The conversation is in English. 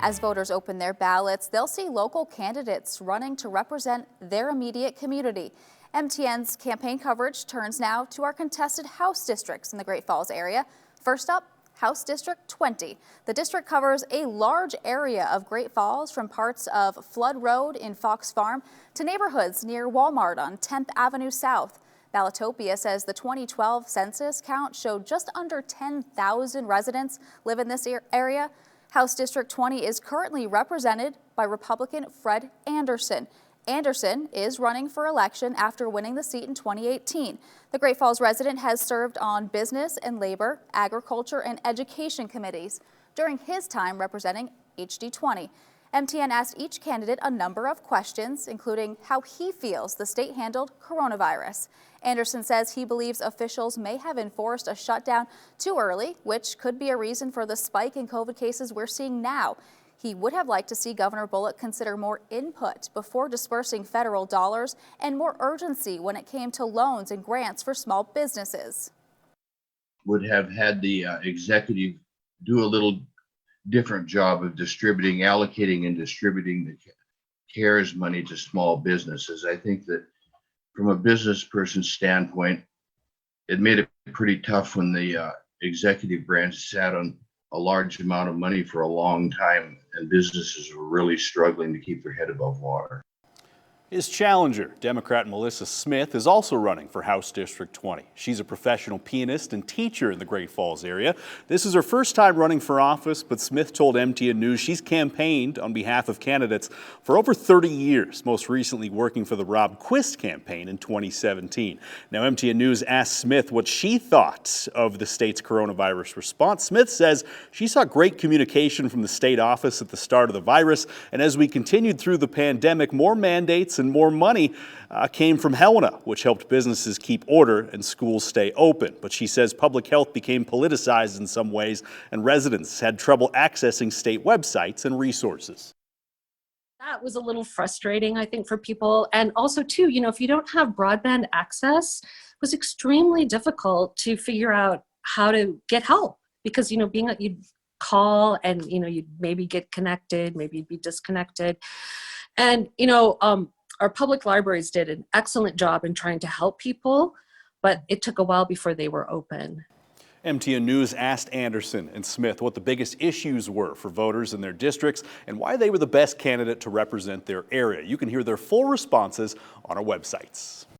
As voters open their ballots, they'll see local candidates running to represent their immediate community. MTN's campaign coverage turns now to our contested House districts in the Great Falls area. First up, House District 20. The district covers a large area of Great Falls, from parts of Flood Road in Fox Farm to neighborhoods near Walmart on 10th Avenue South. Ballotopia says the 2012 census count showed just under 10,000 residents live in this area. House District 20 is currently represented by Republican Fred Anderson. Anderson is running for election after winning the seat in 2018. The Great Falls resident has served on business and labor, agriculture, and education committees during his time representing HD20. MTN asked each candidate a number of questions, including how he feels the state handled coronavirus. Anderson says he believes officials may have enforced a shutdown too early, which could be a reason for the spike in COVID cases we're seeing now. He would have liked to see Governor Bullock consider more input before dispersing federal dollars and more urgency when it came to loans and grants for small businesses. Would have had the executive do a little different job of allocating and distributing the CARES money to small businesses. I think that from a business person's standpoint, it made it pretty tough when the executive branch sat on a large amount of money for a long time and businesses were really struggling to keep their head above water. His challenger, Democrat Melissa Smith, is also running for House District 20. She's a professional pianist and teacher in the Great Falls area. This is her first time running for office, but Smith told MTN News she's campaigned on behalf of candidates for over 30 years, most recently working for the Rob Quist campaign in 2017. Now, MTN News asked Smith what she thought of the state's coronavirus response. Smith says she saw great communication from the state office at the start of the virus, and as we continued through the pandemic, more mandates and more money came from Helena, which helped businesses keep order and schools stay open. But she says public health became politicized in some ways, and residents had trouble accessing state websites and resources. That was a little frustrating, I think, for people. And also, too, if you don't have broadband access, it was extremely difficult to figure out how to get help because, you'd call and, you'd maybe get connected, maybe you'd be disconnected. And, our public libraries did an excellent job in trying to help people, but it took a while before they were open. MTN News asked Anderson and Smith what the biggest issues were for voters in their districts and why they were the best candidate to represent their area. You can hear their full responses on our websites.